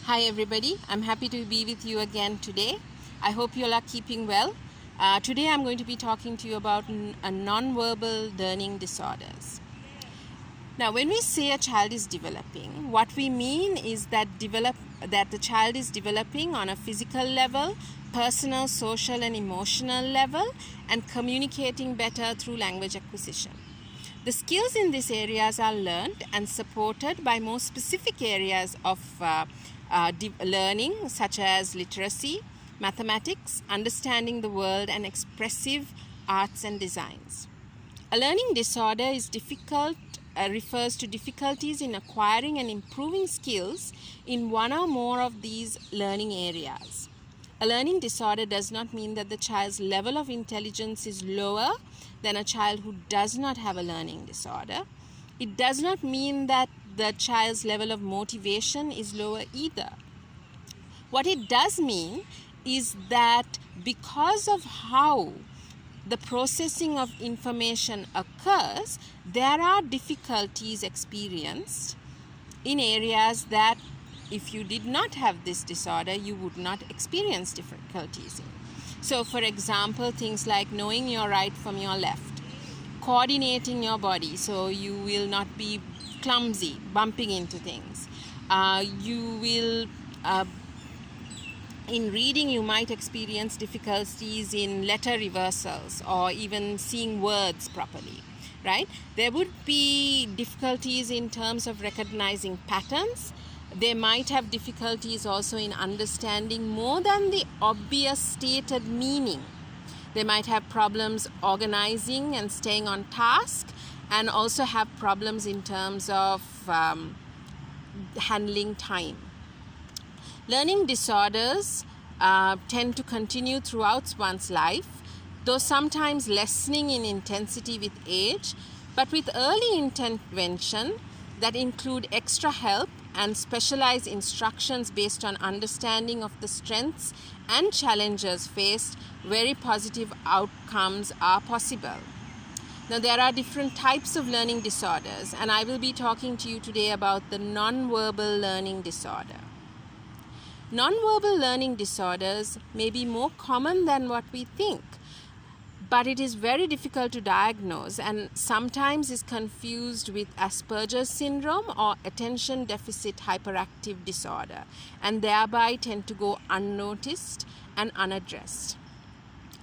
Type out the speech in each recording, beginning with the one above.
Hi everybody, I'm happy to be with you again today. I hope you all are keeping well. Today I'm going to be talking to you about non-verbal learning disorders. Now, when we say a child is developing, what we mean is that the child is developing on a physical level, personal, social and emotional level, and communicating better through language acquisition. The skills in these areas are learned and supported by more specific areas of learning, such as literacy, mathematics, understanding the world, and expressive arts and designs. A learning disorder refers to difficulties in acquiring and improving skills in one or more of these learning areas. A learning disorder does not mean that the child's level of intelligence is lower than a child who does not have a learning disorder. It does not mean that the child's level of motivation is lower either. What it does mean is that because of how the processing of information occurs, there are difficulties experienced in areas that if you did not have this disorder, you would not experience difficulties in. So, for example, things like knowing your right from your left, coordinating your body so you will not be clumsy, bumping into things. In reading, you might experience difficulties in letter reversals or even seeing words properly, right? There would be difficulties in terms of recognizing patterns. They might have difficulties also in understanding more than the obvious stated meaning. They might have problems organizing and staying on task, and also have problems in terms of handling time. Learning disorders tend to continue throughout one's life, though sometimes lessening in intensity with age, but with early intervention that include extra help and specialized instructions based on understanding of the strengths and challenges faced, very positive outcomes are possible. Now, there are different types of learning disorders, and I will be talking to you today about the non-verbal learning disorder. Non-verbal learning disorders may be more common than what we think, but it is very difficult to diagnose and sometimes is confused with Asperger's syndrome or attention deficit hyperactive disorder, and thereby tend to go unnoticed and unaddressed.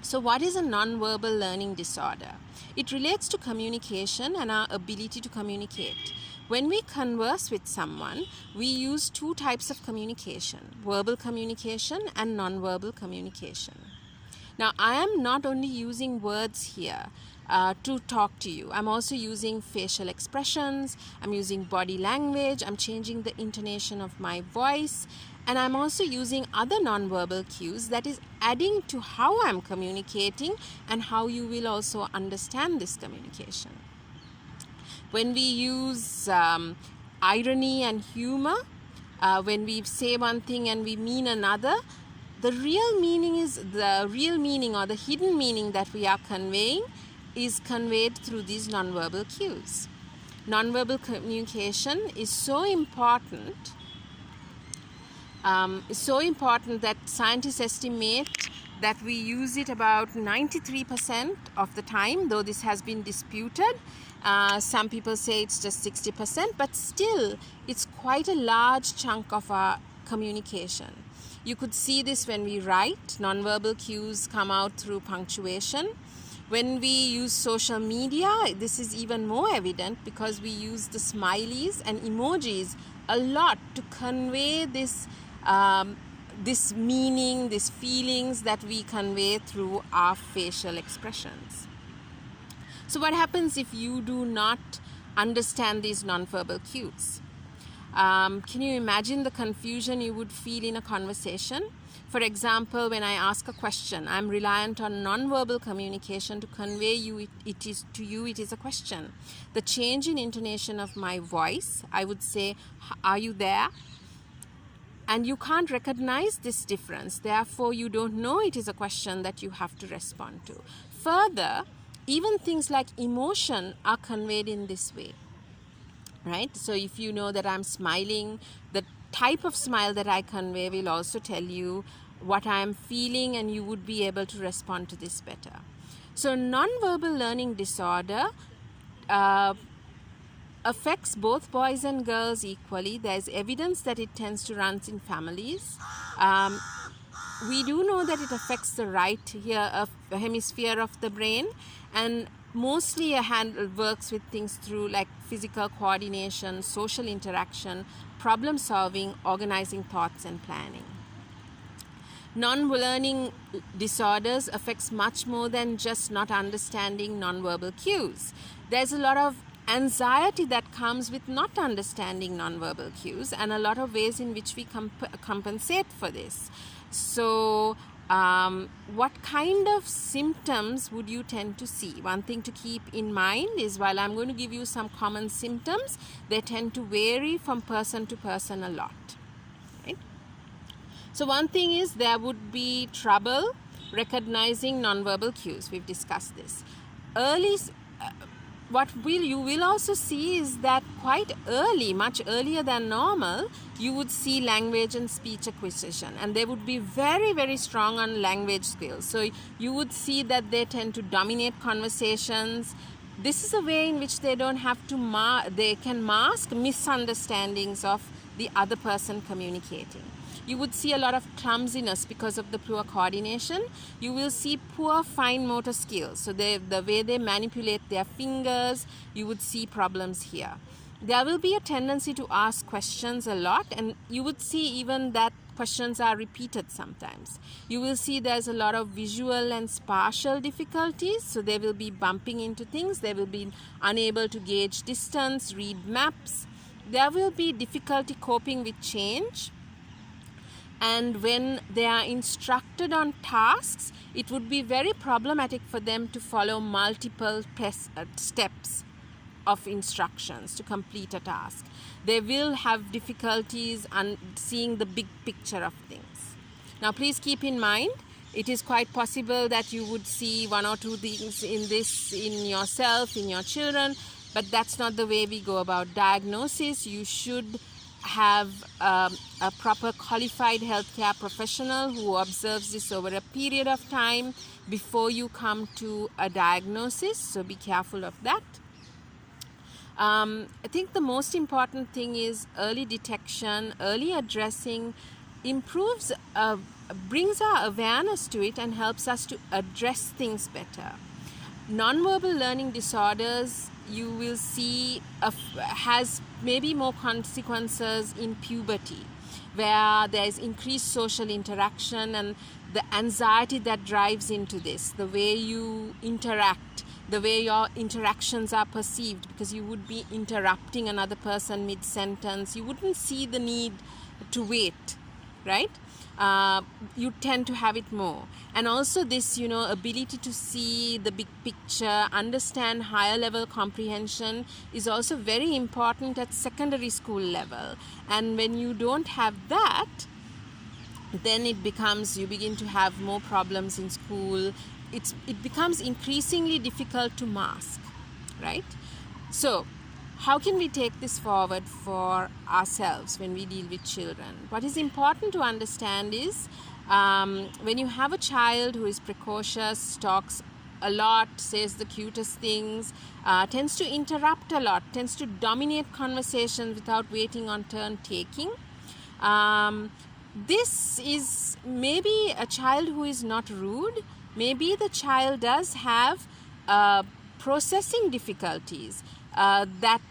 So, what is a non-verbal learning disorder? It relates to communication and our ability to communicate. When we converse with someone, we use two types of communication: verbal communication and non-verbal communication. Now, I am not only using words here to talk to you. I'm also using facial expressions, I'm using body language, I'm changing the intonation of my voice, and I'm also using other non-verbal cues that is adding to how I'm communicating and how you will also understand this communication. When we use irony and humor, when we say one thing and we mean another, the real meaning or the hidden meaning that we are conveying is conveyed through these nonverbal cues. Nonverbal communication is so important that scientists estimate that we use it about 93% of the time, though this has been disputed. Some people say it's just 60%, but still it's quite a large chunk of our communication. You could see this when we write. Nonverbal cues come out through punctuation. When we use social media, this is even more evident because we use the smileys and emojis a lot to convey this meaning, these feelings that we convey through our facial expressions. So what happens if you do not understand these nonverbal cues? Can you imagine the confusion you would feel in a conversation? For example, when I ask a question, I'm reliant on nonverbal communication to convey it is a question. The change in intonation of my voice, I would say, "Are you there?" And you can't recognize this difference. Therefore, you don't know it is a question that you have to respond to. Further, even things like emotion are conveyed in this way. Right? So if you know that I'm smiling, the type of smile that I convey will also tell you what I am feeling, and you would be able to respond to this better. So non-verbal learning disorder affects both boys and girls equally. There's evidence that it tends to run in families. We do know that it affects the right hemisphere of the brain, and mostly works with things through like physical coordination, social interaction, problem solving, organizing thoughts, and planning. Non-learning disorders affects much more than just not understanding non-verbal cues. There's a lot of anxiety that comes with not understanding non-verbal cues, and a lot of ways in which we compensate for this. So what kind of symptoms would you tend to see? One thing to keep in mind is, while I'm going to give you some common symptoms, they tend to vary from person to person a lot. Right? So one thing is, there would be trouble recognizing nonverbal cues. We've discussed this. You will also see is that quite early, much earlier than normal, you would see language and speech acquisition, and they would be very, very strong on language skills. So you would see that they tend to dominate conversations. This is a way in which they don't have to they can mask misunderstandings of the other person communicating. You would see a lot of clumsiness because of the poor coordination. You will see poor fine motor skills. So the way they manipulate their fingers, you would see problems here. There will be a tendency to ask questions a lot, and you would see even that questions are repeated sometimes. You will see there's a lot of visual and spatial difficulties. So they will be bumping into things. They will be unable to gauge distance, read maps. There will be difficulty coping with change. And when they are instructed on tasks, it would be very problematic for them to follow multiple steps of instructions to complete a task. They will have difficulties seeing the big picture of things. Now, please keep in mind, it is quite possible that you would see one or two things in yourself, in your children, but that's not the way we go about diagnosis. You should have a proper qualified healthcare professional who observes this over a period of time before you come to a diagnosis. So be careful of that. I think the most important thing is early detection, early addressing brings our awareness to it and helps us to address things better. Nonverbal learning disorders, you will see has maybe more consequences in puberty, where there is increased social interaction and the anxiety that drives into this, the way you interact, the way your interactions are perceived, because you would be interrupting another person mid-sentence. You wouldn't see the need to wait, right? You tend to have it more. And also this, ability to see the big picture, understand higher level comprehension is also very important at secondary school level. And when you don't have that, then you begin to have more problems in school. It becomes increasingly difficult to mask, right? So how can we take this forward for ourselves when we deal with children? What is important to understand is when you have a child who is precocious, talks a lot, says the cutest things, tends to interrupt a lot, tends to dominate conversations without waiting on turn taking. This is maybe a child who is not rude. Maybe the child does have processing difficulties that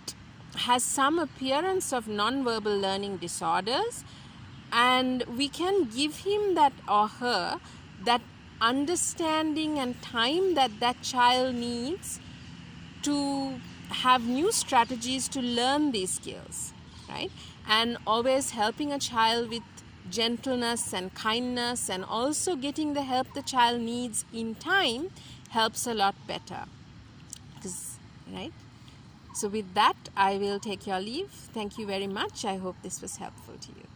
has some appearance of non-verbal learning disorders, and we can give him that or her that understanding and time that child needs to have new strategies to learn these skills, right? And always helping a child with gentleness and kindness, and also getting the help the child needs in time helps a lot better, right? So with that, I will take your leave. Thank you very much. I hope this was helpful to you.